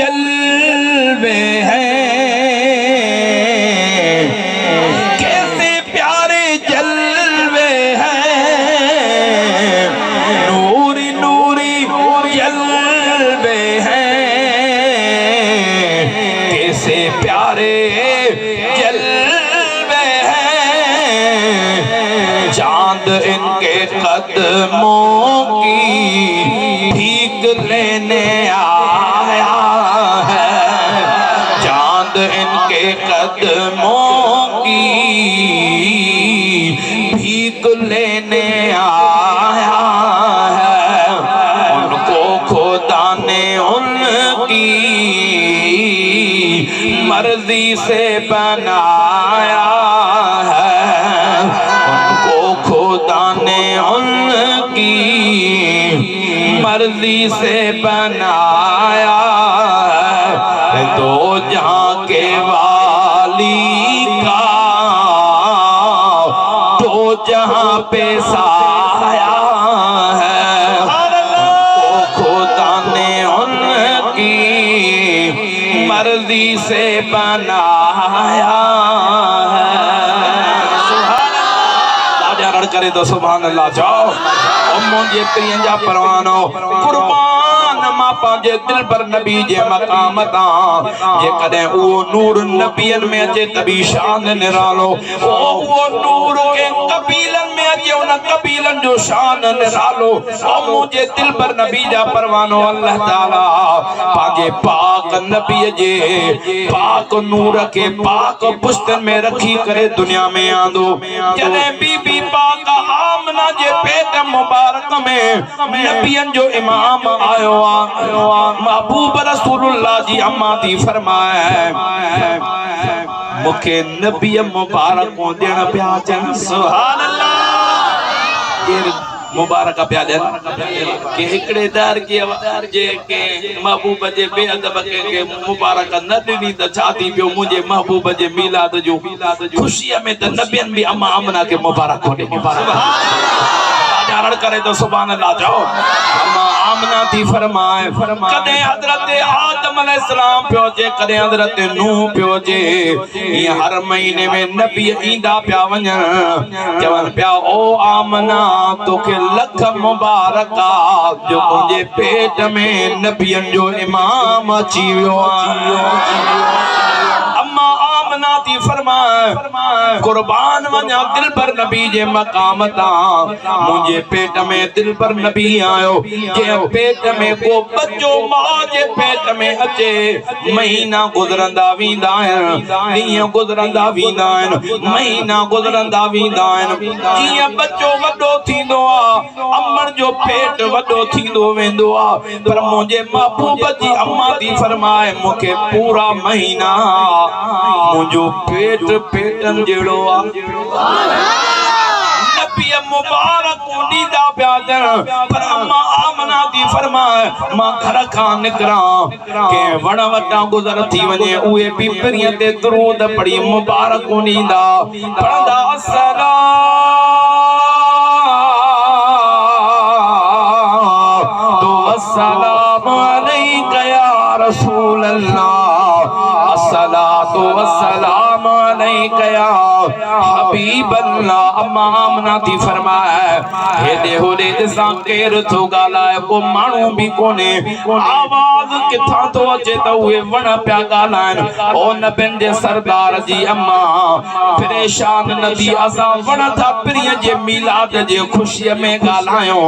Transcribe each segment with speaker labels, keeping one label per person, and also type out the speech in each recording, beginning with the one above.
Speaker 1: जलवे हैं, कैसे प्यारे जलवे हैं, नूरी नूरी जलवे हैं, कैसे प्यारे जलवे हैं, चांद इनके कदमों की भीख लेने आया है, चांद इनके कदमों की भीख लेने आया है, उनको खुदा ने उनकी मर्जी से बनाया है, उनको खुदा ने उनकी मर्जी से बनाया है, दो जहां के वाली का दो जहां पे साया है, उनको खुदा ने उनकी मर्जी से बनाया है। करे तो सुभान अल्लाह जाओ मुझे प्रियंजा परवानो कुर्बान मां पांजे दिल पर नबी जे मकाम ता जे कदे वो नूर नबियन में अचे तभी शान निरालो वो नूर के कबीलन में अचे उन कबीलन जो शान निरालो ओ मुझे दिल पर नबी जा परवानो अल्लाह ताला पांजे पाक नबी जे पाक नूर के पाक पुस्तन में रखी करे दुनिया में आंदो जने बीबी पाक आमना जे पेट मुबारक में नबियन जो इमाम आयो महबूब रसूलुल्लाह जी अम्मा थी फरमाए मुखे नबी मुबारक को देण पिया चन सुभान अल्लाह मुबारक पिया देन के हिकड़े दार की अवतार जे के महबूब जे बेअदब के मुबारक न दी त छाती पियो मुझे महबूब जे मिलाद जो खुशी में त नबियन भी अम्मा आमना के मुबारक होने सुभान करे तो सुभान अल्लाह जाओ अम्मा आमना थी फरमाए कदे हजरत आदम अलैहिस्सलाम पियो जे कदे हजरत नूह पियो जे ये हर महीने में नबी ईंदा पिया वञन चवन पिया ओ आमना तोखे लख मुबारक जो मुझे पेट में नबियन जो इमाम अची वियो अम्मा आमना थी फरमाए कुर्बान वञा दिल पर नबी जे मकाम ता मुझे पेट में दिल पर नबी आयो जे पेट में को बच्चो मां जे पेट में अचे महीना गुजरंदा वींदा आहिनि ॾींहं गुजरंदा वींदा आहिनि महीना गुजरंदा वींदा आहिनि जीअं बच्चो वॾो थींदो आहे अमर जो पेट वॾो थींदो वेंदो आहे पर मुंहिंजे महबूब जी अम्मा थी फरमाए मूंखे पूरा महीना मुझो पेट पेटन जेड़ो आ नबी मुबारक नीदा प्यादन पर अम्मा आमना दी फरमाए मां घर का निकरा के वण वटा गुजर थी वने उए पिपरियां ते दरूद पड़ी मुबारक नीदा पढ़दा अस्सलाम अलैका या रसूल अल्लाह अस्सलातु वस्सलाम अलैका या हबीब अल्लाह अम्मा आमना थी फरमाए हे देहोरे दिसा केर थो गालाए को मानू भी कोने आवाज किथा तो अचे तो वे वण प्या गालान ओ नबिन जे सरदार जी अम्मा परेशान नदी असा वण था प्रिय जे मिलाद जे खुशी में गालायो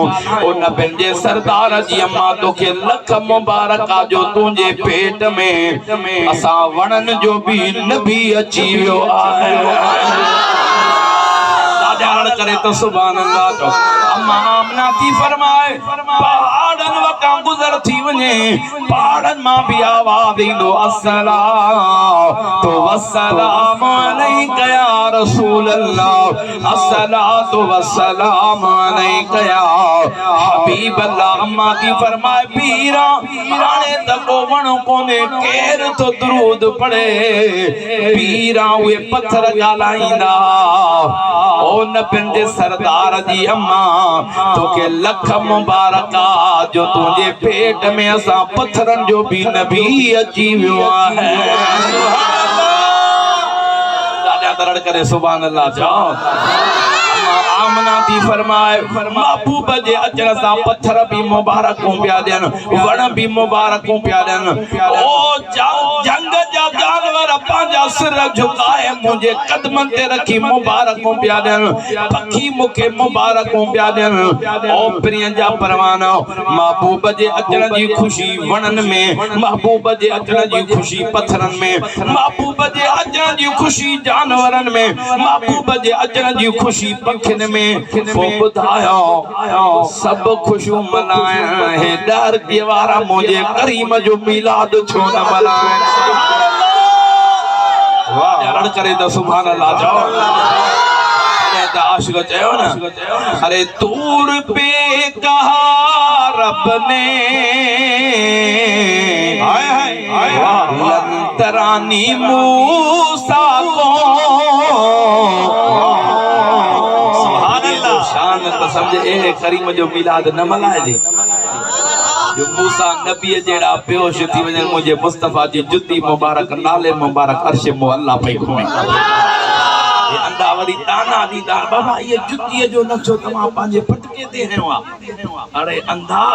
Speaker 1: ओ नबिन जे सरदार जी अम्मा तो के लख मुबारक जो तुझे पेट में असा वणन जो भी नबी अची वियो आहे करे तो सुभान अल्लाह तो अम्मा आमना थी फरमाए पहाड़न वटा गुजर थी वने पहाड़न मां भी आवाज इंदो अस्सलातु वस्सलाम अलैका या रसूल अल्लाह अस्सलातु वस्सलाम अलैका या हबीब अल्लाह अम्मा थी फरमाए पीरा हाने तको वण कोने केर तो दरूद पढ़े पीरा वे पत्थर गालाइंदा ओ नबिन जे सरदार जी अम्मा तोके लख मुबारक जो तुझे पेट में असा पत्थरन जो भी नबी अची वियो है। दादा दरड़ करे सुभान अल्लाह जाओ। आमना थी फरमाए महबूब जे अचण सां पत्थर भी मुबारकूं पिया ॾियनि, वण भी मुबारकूं पिया ॾियनि। ओ जंग जा जानवर पंहिंजा सिर झुकाए मुंहिंजे कदमनि ते रखी मुबारकूं पिया ॾियनि, पखी मूंखे मुबारकूं पिया ॾियनि। ओ प्रिय जा परवाना महबूब जे अचण जी ख़ुशी वणनि में, महबूब जे अचण जी ख़ुशी पत्थरनि में, महबूब जे अचण जी ख़ुशी जानवरनि में, महबूब जे अचण जी ख़ुशी पखियुनि में। पोइ ॿुधायो सब ख़ुशियूं मल्हाइनि, हे डर के वारा मुंहिंजे करीम जो मीलाद छो न मल्हाइनि। वाह करे तो सुभान अल्लाह जाओ। आशिक चयो न, अरे तूर पे कहा रब ने लंतरानी मूसा को, शान तो समझे ए करीम जो मिलाद न मल्हाए जे जो मूसा नबी जेड़ा बेहोश थी वने मुझे मुस्तफा जी जुती मुबारक नाले मुबारक अर्श मो अल्लाह पे घुमे। ये अंधा वरी ताना दीदा बाबा ये जुती जो नक्शो तमा पांजे पटके दे हवा। अरे अंधा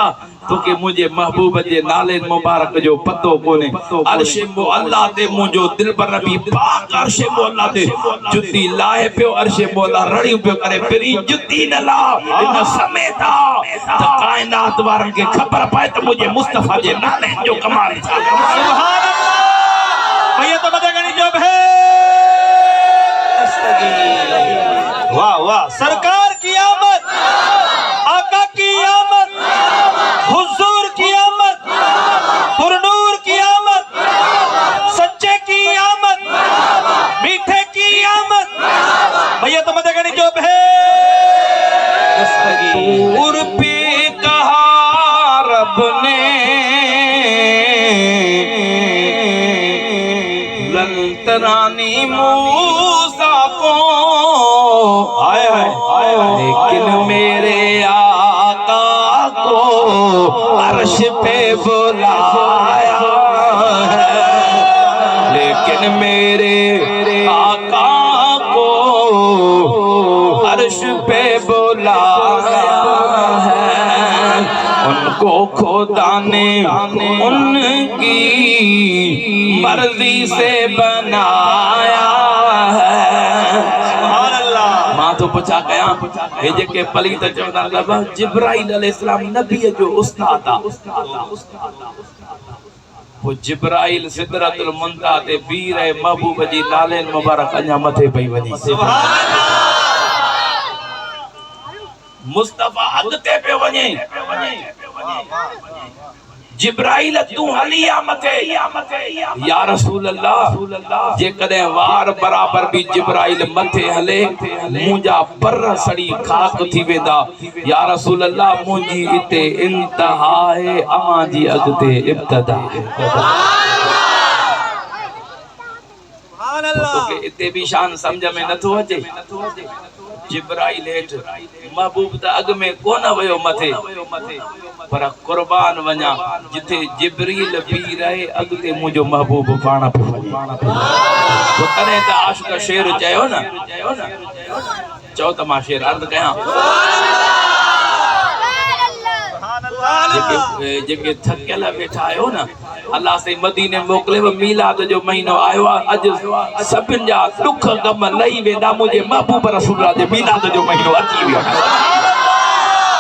Speaker 1: तो के मुझे महबूब जे नाले मुबारक जो पतो कोने। अर्श मो अल्लाह ते मुजो दिल पर नबी पाक अर्श मो अल्लाह ते जुती लाए पियो, अर्श मो अल्लाह रड़ी पियो करे पेरी जुती न ला इन समेता त कायनात वारन के खबर पाए त मुझे मुस्तफा जे नाले जो कमाल। सुभान अल्लाह भैया तो बता गनी जो है। वाह वाह सरकार की आमद, आका की आमद, हुजूर की आमद, पुरनूर की आमद, सच्चे की आमद, मीठे की आमद। भैया तो मत गणी जो है। दूर पे कहा रब ने लंतरानी मूसा को, लेकिन मेरे आका को अर्श पे बुलाया है, लेकिन मेरे आका को अर्श पे बुलाया है। उनको खुदा ने उनकी मर्जी से बनाया है। मां तो पुछा कया हे जेके पलीत चवंदा लबा जिब्राइल अलैहिस्सलाम नबी जो उस्ताद आ। वो जिब्राइल सिदरतुल मुंतहा ते बी रहे महबूब जी नाले मुबारक अञा मथे पई वञी। मुस्तफा अगते पे वञे जिब्राइल तू हलिया मथे या रसूल अल्लाह जे कदे वार बराबर भी जिब्राइल मथे हले मुंजा पर सड़ी खाक थी वेदा। या रसूल अल्लाह मुंजी इते इंतहा है अमा जी अगते इब्तिदा है। सुभान अल्लाह तो के इते भी शान समझ में न तो अचे। जिब्राइल हेठ महबूब त अग में कोन वयो मथे, पर कुर्बान वञा जिथे जिब्रील भी रहे अगते मुंजो महबूब पाण पे वञे। तो तने त आशिक शेर चयो न, चओ त मां शेर अर्ज कया। जेके थकियल वेठा आयो न अल्लाह से मदीने मोकले मीलाद जो महीनो आयो अज सभिन जा दुख गम लही वेंदा मुझे महबूब रसूलुल्लाह जे मीलाद जो महीनो अची वियो।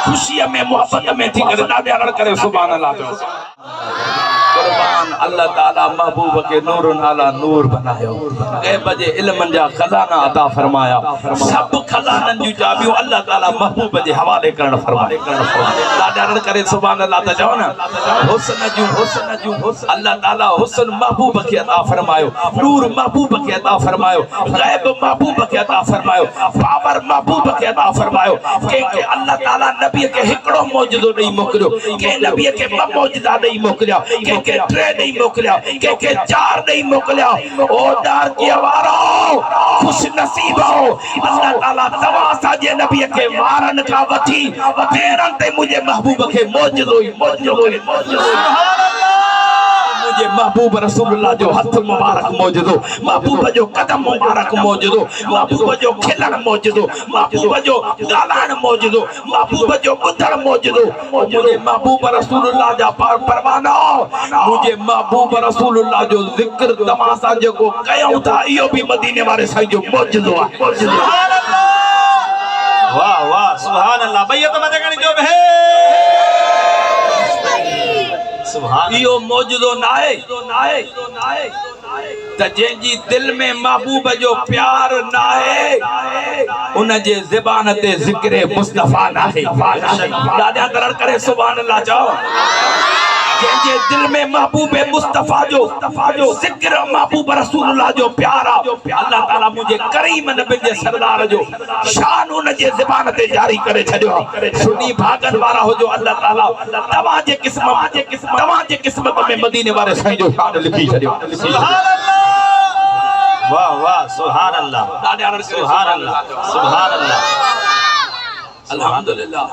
Speaker 1: खुशी में मोहब्बत में थी करे दादे अड़ करे सुभान अल्लाह। कुर्बान अल्लाह ताला महबूब के नूर नाला नूर बनायो, गैब जे इल्म जा खजाना अता फरमाया। सब खजानन जी चाबियों अल्लाह ताला महबूब जे हवाले करण फरमाए। दादा अड़ करे सुभान अल्लाह त जाओ ना हुस्न जू अल्लाह ताला हुस्न महबूब के अता फरमायो, नूर महबूब के अता फरमायो, गैब महबूब के अता फरमायो, पावर महबूब के अता फरमायो। के अल्लाह ताला नबी के हिकड़ो मौजूदो नहीं मोकलियो, के नबी के मौजूदा नहीं मोकलिया, के ट्रे नहीं मोकलिया, के चार नहीं मोकलिया। ओ दार की आवारो खुश नसीब हो अल्लाह ताला ताला तवा साजे नबी के वारन का वठी तेरन ते मुझे महबूब के मौजूदो सुभान अल्लाह मुझे महबूब रसूलुल्लाह जो हथ मुबारक मौजूदो महबूब जो कदम मुबारक मौजूदो महबूब जो खिलन मौजूदो महबूब जो गालान मौजूदो महबूब जो बुधड़ मौजूदो मुझे महबूब रसूलुल्लाह जा परवाना मुझे महबूब रसूलुल्लाह जो जिक्र तमाशा जो को कयो था इयो भी मदीने वाले साईं जो मौजूदो सुभान अल्लाह वाह वाह सुभान अल्लाह भैया तो मजे करनी जो है इहो मौजूदो नाहे त जंहिंजी दिल में महबूब जो प्यार नाहे उन जे ज़बान ते ज़िक्र मुस्तफा नाहे ॾाढा दरड़ करे सुभान अल्लाह चओ जंहिंजे दिल में महबूब मुस्तफा जो ज़िक्र महबूब रसूलुल्लाह जो प्यार अल्लाह ताला मुझे करीम नबी जे सरदार जो शान उन जे ज़बान ते जारी करे छॾियो सुनी भागन वारा हो जो अल्लाह ताला तव्हां जे क़िस्मत में मदीने वारे साईं जो शान लिखी छॾियो सुभान अल्लाह वाह वाह सुभान अल्लाह सुभान अल्लाह सुभान अल्लाह अल्हम्दुलिल्लाह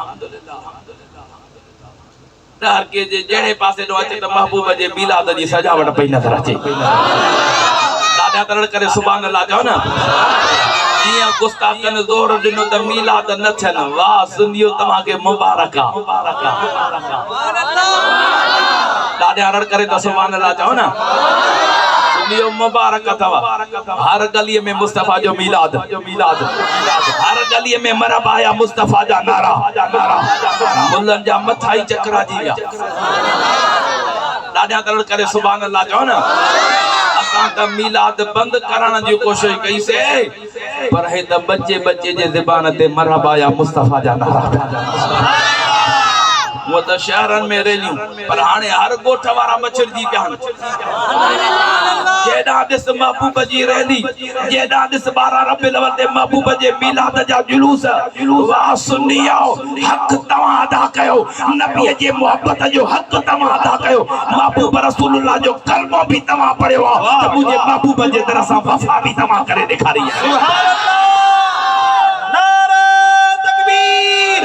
Speaker 1: हर के जे जेड़े पासे नो अचे त महबूब जे मिलाद जी सजावट पई नजर अचे दादा तरड़ करे सुभान अल्लाह जाओ ना जिया गुस्ताखन जोर दिनो त मिलाद न थन वाह सुनियो तमा के मुबारक सुभान अल्लाह दादा तरड़ करे त सुभान अल्लाह जाओ ना सुनियो मुबारक अथवा हर गली में मुस्तफा जो मिलाद हर गली में मरहबा या मुस्तफा जा नारा मुल्लन जा मथाई चकरा जी दादा तरड़ करे सुभान अल्लाह चओ ना असां त मिलाद बंद करण जी कोशिश कई से पर हे त बच्चे जे ज़बान ते मरहबा या मुस्तफा जा नारा वो तो शहरन में रेलियूं पर हाने हर गोठ वारा मच्छर जी पिया जेडा this Mehboob ji rally जेडा this 12 Rabiul अव्वल ते महबूब जे मिलाद जा जुलूस वाह सुनियो हक तवा अदा कयो नबी जे मोहब्बत जो हक तवा अदा कयो महबूब रसूलुल्लाह जो कलमो भी तवा पढ़ियो त मुझे महबूब जे तरह सा वफा भी तवा करे दिखारी है सुभान अल्लाह नारा तकबीर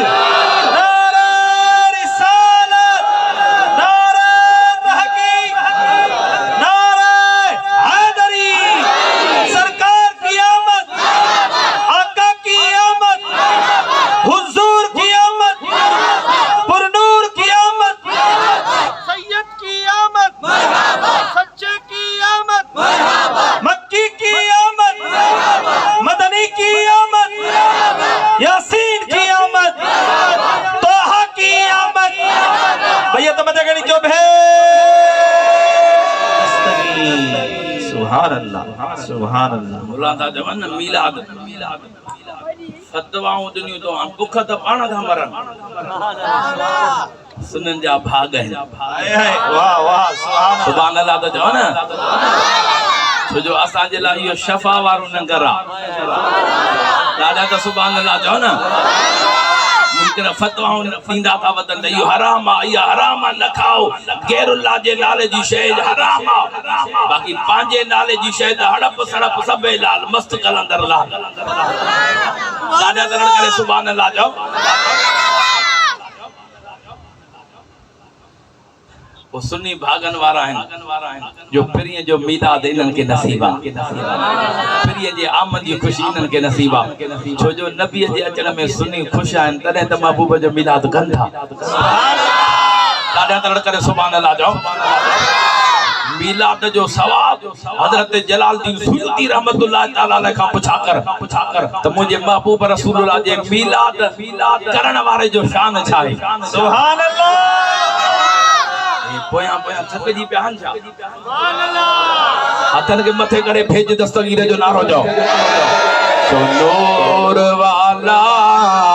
Speaker 1: सुभान अल्लाह मुलादा जवान मिलाद फतवाओं दुनिया तो भूख त पाण था मरन सुनन जा भाग है वाह वाह सुभान अल्लाह तो जवान छो जो असा जे ला यो शफा वारो नंगर आ दादा तो सुभान अल्लाह जवान मुमकिन फतवाओं दींदा था वतन यो हराम आ या हराम न खाओ गैरुल्लाह जे नाले जी शय हराम आ बाकी पांजे नाले जी शय हड़प सड़प सब लाल मस्त कलंदर लाल दादा दरण करे सुभान अल्लाह जाओ वो सुन्नी भागन वारा हैं जो प्रिय जो मिलाद इनन के नसीबा प्रिय जे आमद जी खुशी इनन के नसीबा छो जो नबी जे अचण में सुन्नी खुश आहिन तने त महबूब जो मिलाद कन था सुभान अल्लाह दादा तड़ करे सुभान अल्लाह जाओ मिलाद जो सवाब हजरत जलालुद्दीन सुयूती रहमतुल्लाह ताला अलैह का पुछा कर तो मुझे महबूब रसूलुल्लाह जे मिलाद करण वाले जो शान छा है सुभान अल्लाह पोया थक जी प्यान छा सुभान अल्लाह हथन के मथे करे भेज दस्तगीर जो नारो जाओ तो नूर वाला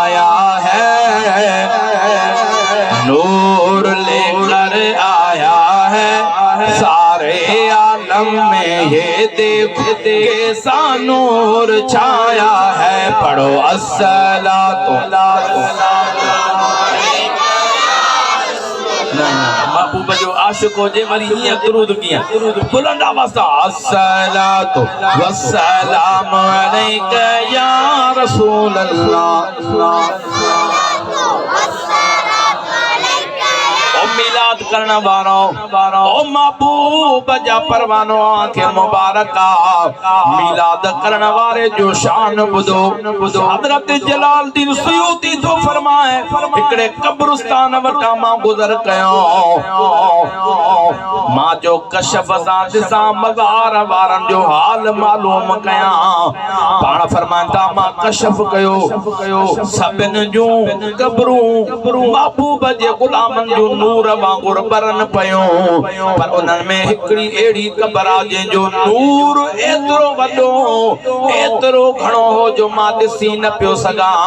Speaker 1: आया है नूर लेकर आया है सारे आलम में ये देख कैसा नूर छाया है पढ़ो अस्सलातु महबूब जो आशिको जे वरी ये दुरूद किया बुलंद आवाज से अस्सलातु वस्सलामु अलैका या रसूल अल्लाह। मिलाद करना वारो ओ महबूब जा परवानो आंखे मुबारका मिलाद करने वाले जो शान बुदो हजरत जलालुद्दीन सुयूती तो फरमाए इकड़े कब्रिस्तान वटा मां गुजर कयो मां जो कशफ सा दिसा मज़ार वारन जो हाल मालूम कया पाण फरमांदा मां कशफ कयो सभिन जो कब्रूं महबूब जे गुलामन जो नूर वांगुर बरन पयो पर उन्हनि में हिकड़ी एड़ी कबर आ जो नूर एतरो वडो एतरो घणो हो जो मां ॾिसी न पियो सघां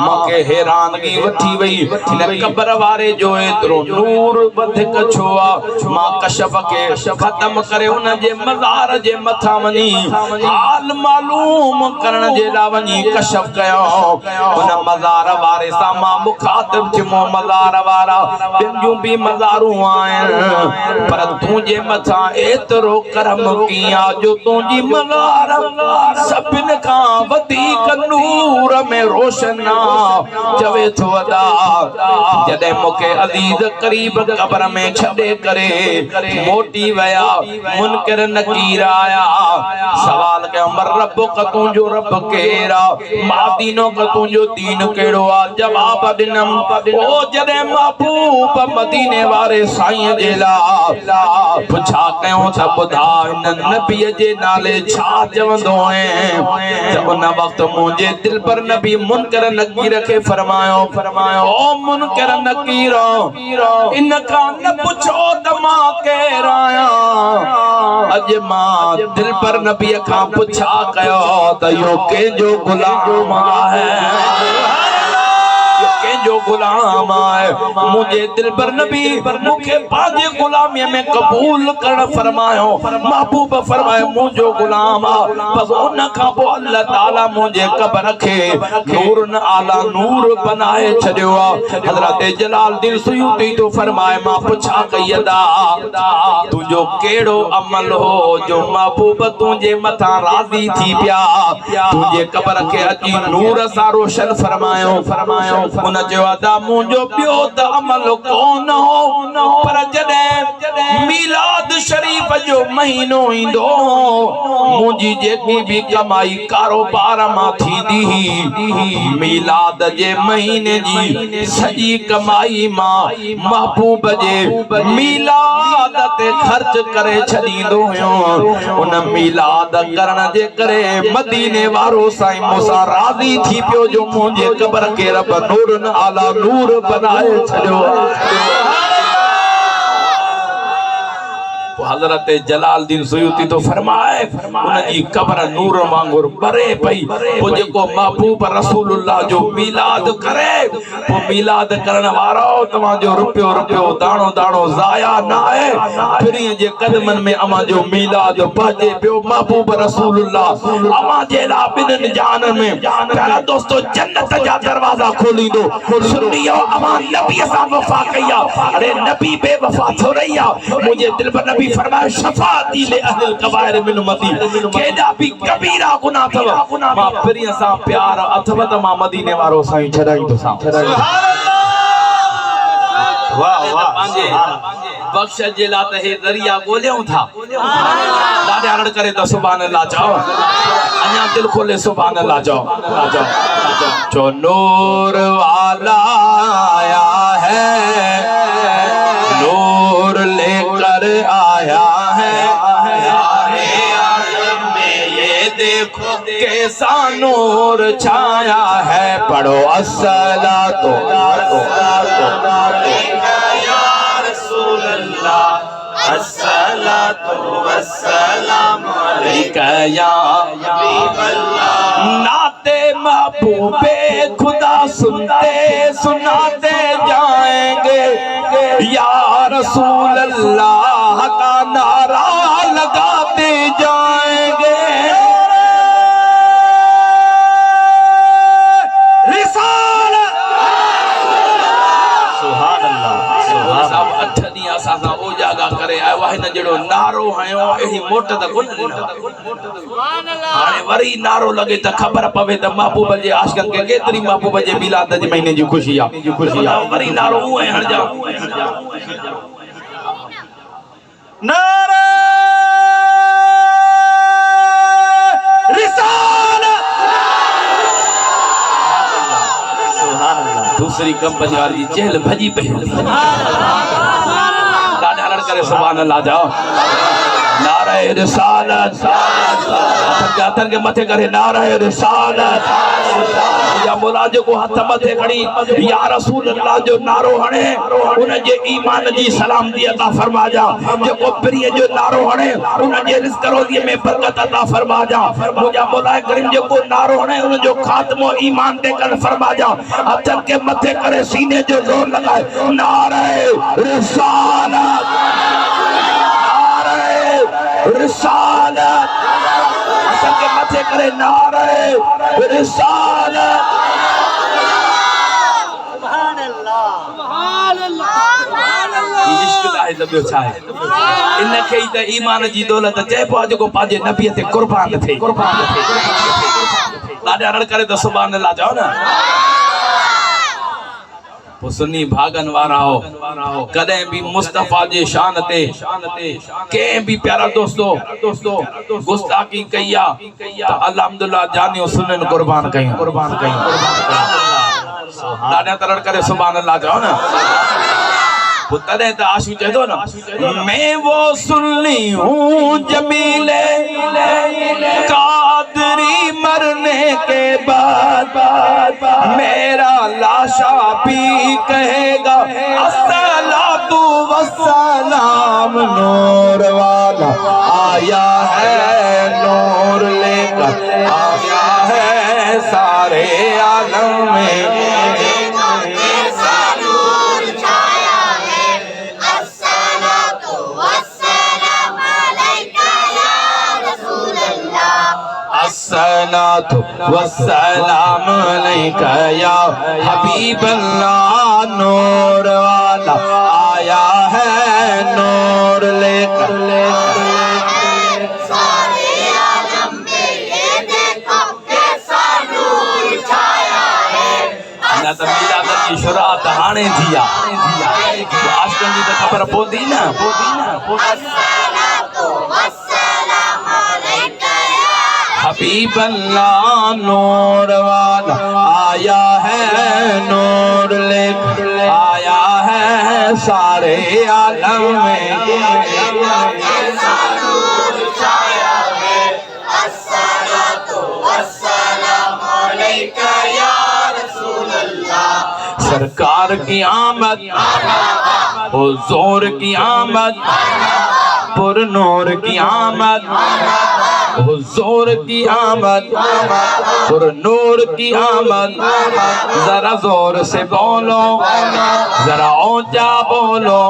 Speaker 1: मूंखे हैरानगी वठी वई इन कबर वारे जो एतरो नूर वधीक छो आ मां कशफ के खत्म करे उन जे मज़ार जे मथा वञी हाल मालूम करण जे लाइ वञी कशफ कयो उन मज़ार वारे सां मां मुखातिब थियुमि मज़ार वारा भी मज़ारू आहिनि पर तुंहिंजे मथां एतिरो करम किया जो तुंहिंजी मज़ार सभिनि खां वधीक नूर में रोशन चवे थो अदा जॾहिं मूंखे अज़ीज़ करीब क़ब्र में छॾे करे मोटी विया मुनकिर नकीर आया सवाल कयो रब्बुक तुंहिंजो रब केरु आहे मां दीनो तुंहिंजो दीन कहिड़ो आहे जवाब ॾिनमि ओ जॾहिं महबूब मदीने वारे साईं जे लाइ पुछा कयो त ॿुधा हिन नबीअ जे नाले छा चवंदो आहीं त उन वक़्तु मुंहिंजे दिल पर नबी मुनकर नकीर खे फरमायो ओ मुनकर नकीर इन खां न पुछो त मां केरु आहियां अॼु मां दिल पर नबीअ खां पुछा कयो त इहो कंहिंजो गुलाम आहे जो गुलाम है मुझे दिल पर नबी मुखे पाजे गुलामी में कबूल कर फरमायो महबूब फरमाए मुझो गुलाम बस उन का पो अल्लाह ताला मुझे कब्र के नूर न आला नूर बनाए छड़ियो हजरत जलालुद्दीन सुयूती तो फरमाए मां पुछा कयदा तुजो केड़ो अमल हो जो महबूब तुझे मथा राजी थी पिया तुझे कब्र के अची नूर सा रोशन फरमायो उन जो अदा मुझो बियो त अमल कोन हो पर जॾहिं मीलाद शरीफ जो महीनो ईंदो मुंहिंजी जेकी भी कमाई कारोबार मां थींदी मीलाद जे महीने जी सॼी कमाई मां महबूब जे मीलाद ते ख़र्च करे छॾींदो हुयो उन मीलाद करण जे करे मदीने वारो साईं मूंसां राज़ी थी पियो जो मुंहिंजे क़ब्र के रब नूर न आला नूर बनाए छड़ियो हजरत जलालुद्दीन सुयूती तो फरमाए उनकी कब्र नूर वांगुर बरे पई वो जेको महबूब रसूलुल्लाह जो मिलाद करे वो मिलाद करण वारो तमा जो रुपयो रुपयो दाणो दाणो जाया ना है फिर जे कदमन में अमा जो मिलाद पाजे पियो महबूब रसूलुल्लाह अमा जे ला बिन जान में प्यारा दोस्तों जन्नत जा दरवाजा खोली दो सुनियो अमा नबी सा वफा कया अरे नबी बेवफा थोड़िया मुझे दिल पर नबी फरमाए शफाअती ले अहल कबायर मिन उम्मती केदा भी कबीरा गुनाह थव मां प्रिय सा प्यार अथव त मां मदीने वारो साईं छड़ाई तो सा वाह वाह बख्श जे ला त हे दरिया गोलियूं था दादे अरड़ करे तो सुभान अल्लाह चओ अन्या दिल खोले सुभान अल्लाह चओ जो नूर वाला आया है नूर लेकर आया है देखो कैसा नूर छाया है पढ़ो अस्सलातु या रसूल अल्लाह अस्सलातु वस्सलामु अलैका या हबीब अल्लाह नाते महबूबे खुदा सुनते सुनाते जाएंगे या रसूल अल्लाह का नारा लगाते जाएंगे आयो आहे न जड़ो नारो हयो एही मोट त कोन ॾिनो हाणे वरी नारो लगे त खबर पवे त महबूब जे आशिकन के केतरी महबूब जे मिलाद जे महीने जी खुशी आ वरी नारो उए हण जा नारे रिसालत सुभान अल्लाह दूसरी कंपनी वाली चहल भजी पे दादा हरण करे सुभान अल्लाह जाओ नारे रिसालत अथर के मथे करे नारे रिसालत या मौला जो को हथ मथे खड़ी या रसूल अल्लाह जो नारो हणे उन जे ईमान जी सलामती अता फरमा जा जो को प्रिय जो नारो हणे उन जे रिज़्क़ रोज़ी में बरकत अता फरमा जा मुजा मौला करीम जो को नारो हणे उन जो खात्मो ईमान ते कर फरमा जा अथर के मथे करे सीने जो जोर लगाए नारे रिसालत रिसालत असल के मथे करे नारे रिसालत सुभान अल्लाह इश्क दाए लबियो छाए इन के त ईमान जी दौलत चए पो जो को पाजे नबी ते कुर्बान थे दादा रड़ करे तो सुभान अल्लाह जाओ ना सुन्नी भागन वारा हो कदे भी मुस्तफा जे शान ते के भी प्यारा दोस्तों गुस्ताखी कइया तो अल्हम्दुलिल्लाह जानियो सुनन कुर्बान कई दादा तरड़ करे सुभान अल्लाह जाओ ना तदे त आशू चेदो ना मैं वो सुन्नी हूँ जमीले कादरी मरने के बाद मेरा लाशा भी कहेगा अस्सलातु वस्सलाम नूर वाला आया है नूर लेकर आया है सारे आलम में अस्सलातु वस्सलाम अलैका या हबीब अल्लाह नूर वाला आया है नूर लेकर सारे आलम में ये देखो कैसा नूर छाया है ना त मिलाद जी शुरुआत हाणे थी आ आशिकन जी त खबर पवंदी न अस्सलातु वस्सलाम अलैका हबीब अल्लाह नूर वाला आया है नूर लेकर आया है सारे आलम में सरकार की आमद हुजूर की आमद पुरनूर की आमद हुजूर की आमद पुरनूर की आमद जरा जोर से बोलो जरा ऊंचा बोलो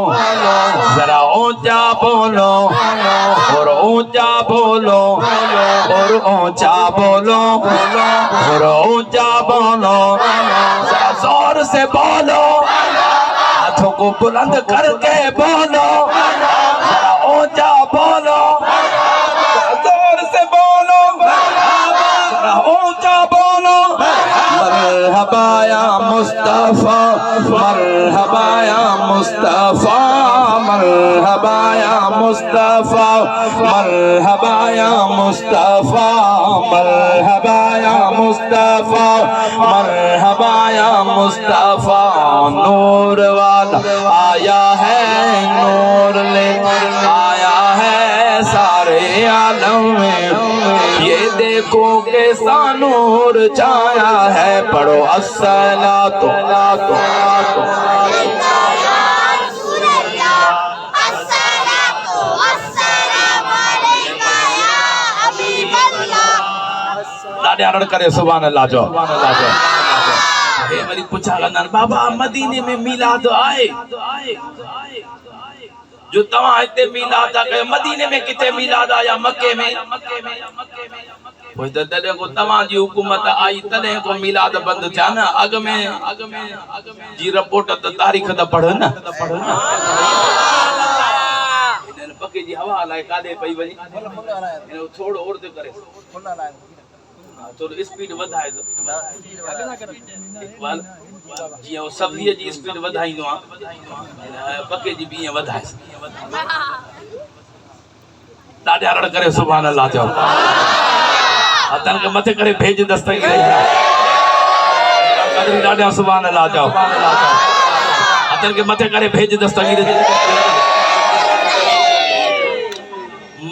Speaker 1: जरा ऊंचा बोलो और ऊंचा बोलो और ऊंचा बोलो और ऊंचा बोलो जरा जोर से बोलो हाथों को बुलंद करके बोलो जरा ऊंचा बोलो जोर से बोलो जरा ऊंचा बोलो मरहबा या मुस्तफा मरहबा या मुस्तफा मरहबा या मुस्तफा मरहबा या मुस्तफा मरहबा या मुस्तफा मरहबा या मुस्तफा नूर वाला आया है नूर लेकर आया है सारे आलम में ये देखो कैसा नूर छाया है पढ़ो अस्सलातु लाडे करे सुभान अल्लाह जो वरी पूछा गंदन बाबा मदीने में मिलाद आए जो तवा इते मिलाद आ के मदीने में किथे मिलाद आया मक्के में तो तदे को तवा जी हुकूमत आई तदे को मिलाद बंद था ना अग में जी रिपोर्ट त तारीख द पढ़ ना पके जी हवा हलाए कादे पई वनी थोड़ो और ते करे थोड़ो स्पीड वधाए तो इकबाल जी ओ सब्जी जी स्पीड वधाइनो आ पके जी भी वधाए दादा रड़ करे सुभान अल्लाह चओ अतन के मथे करे भेज दस्तगीर कदरी दादा सुभान अल्लाह चओ अतन के मथे करे भेज दस्तगीर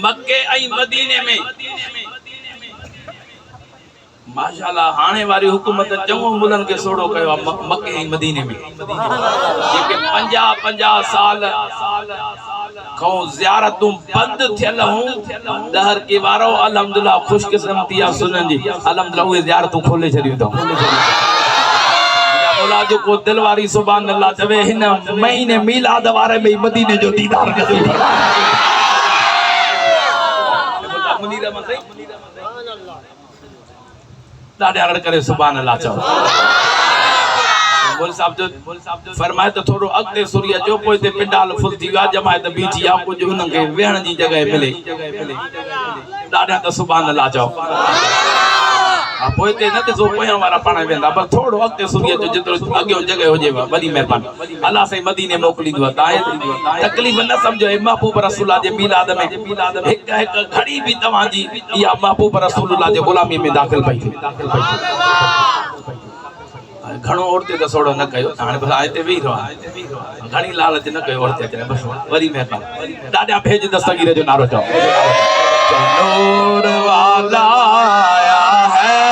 Speaker 1: मक्के ऐं मदीने में माशाअल्लाह हाणे वारी हुकूमत चङो मुल्हनि खे सोड़ो कयो आहे मक्के ऐं मदीने में जेके 50 साल खां ज़ियारतूं बंद थियल हूं दहर के वारो अल्हम्दुलिल्लाह खुशकिस्मती आहे सुननि जी अल्हम्दुलिल्लाह उहे ज़ियारतूं खोले छॾियूं अथऊं मौला जो को दिल वारी सुभान अल्लाह चवे हिन महीने मीलाद वारे में मदीने जो दीदार नसीब मुनीर मसई दादा अगड़ करे सुभान अल्लाह चओ बोल साहब जो फरमाए तो थोड़ो अगते सूर्य जो पोइ ते पिंडाल फुल थी विया जमायत बीठी आ कुछ हुननि खे वेहण जी जगह मिले दादा तो सुभान अल्लाह चओ पोइ ते न ॾिसो पोयां वारा पाण वेंदा पर थोड़ो अगते सूर्य जो जेतिरो अॻियो जगह हुजे वॾी महिरबानी अल्लाह साईं मदीने मोकिलींदो आहे तकलीफ़ न सम्झो हे महबूब रसूलुल्लाह जे मीलाद में हिक हिक घड़ी भी तव्हांजी इहा महबूब रसूलुल्लाह जे गुलामी में दाख़िल पई थिए घणो औरते त सोड़ो न कयो हाणे भला हिते वेही रहो घणी लालच न कयो औरते अचनि बस वरी महिरबानी दादा भेज दस्तगीर जो नारो चओ नूर वाला आया है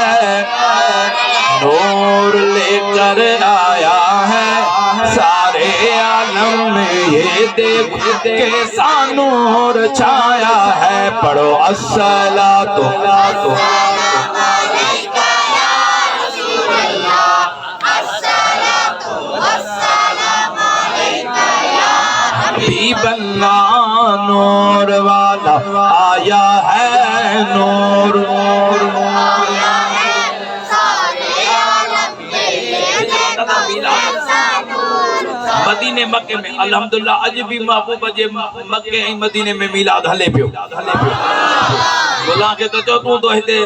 Speaker 1: नूर लेकर आया है सारे आलम में ये देख कैसा नूर छाया है पढ़ो अस्सलातु बन्ना नूर वाला आया है नूर मदीने मक्के में अल्हम्दुलिल्लाह अज भी महबूब जे मक्के ऐं मदीने में मीलाद हले पियो बोला के तो चो तू तो हिते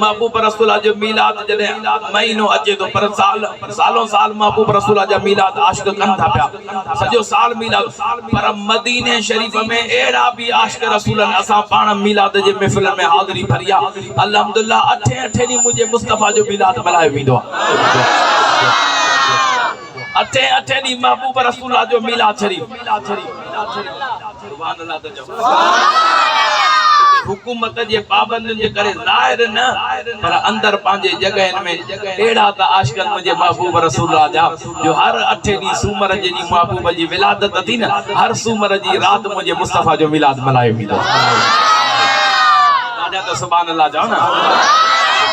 Speaker 1: महबूब रसूलुल्लाह जो मीलाद जडे महीनो अचे तो पर सालों साल महबूब रसूलुल्लाह जा मीलाद आशिक कन था पिया सजो साल मीलाद पर मदीने शरीफ में एड़ा भी आशिक रसूलन असा पाण मीलाद जे महफिल में हाज़री भरिया अल्हम्दुलिल्लाह अठे दी मुझे मुस्तफा जो मीलाद मल्हायो वेंदो अठे दी महबूब रसूलुल्लाह जो मीलाद शरीफ सुभान अल्लाह तो हुकूमत जे पाबंदियुनि जे करे ज़ाहिर न पर अंदर पांजे जगहन में एड़ा त आशिकन मुझे महबूब रसूलुल्लाह जा जो हर 8 दी सूमर जे दी महबूब जी विलादत थी न हर सूमर जी रात मुझे मुस्तफा जो मिलाद मल्हायो वेंदो दादा तो सुभान अल्लाह जाओ ना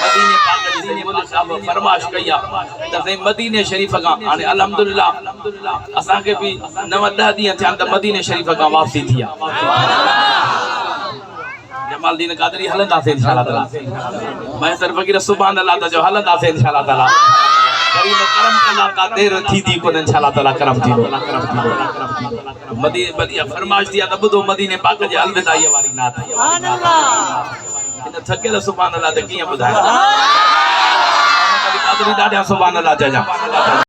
Speaker 1: मदीने पाक जी बोले साहब फरमाइश कया त मदीने शरीफ का हाने अल्हम्दुलिल्लाह असा के भी 9-10 दी थिया त मदीने शरीफ का वापसी थिया जमालुद्दीन कादरी हलंदा से इंशाअल्लाह ताला मैं सर फकीर सुभान अल्लाह ता जो हलंदा से इंशाअल्लाह ताला करीम करम कला का देर थी दी को इंशाअल्लाह ताला करम थी मदीने बदिया फरमाइश दिया त बुधो मदीने पाक जे अलविदाई वारी नात सुभान अल्लाह इन थकेल सुभान अल्लाह त किया बुधाया कादरी दादा सुभान अल्लाह जा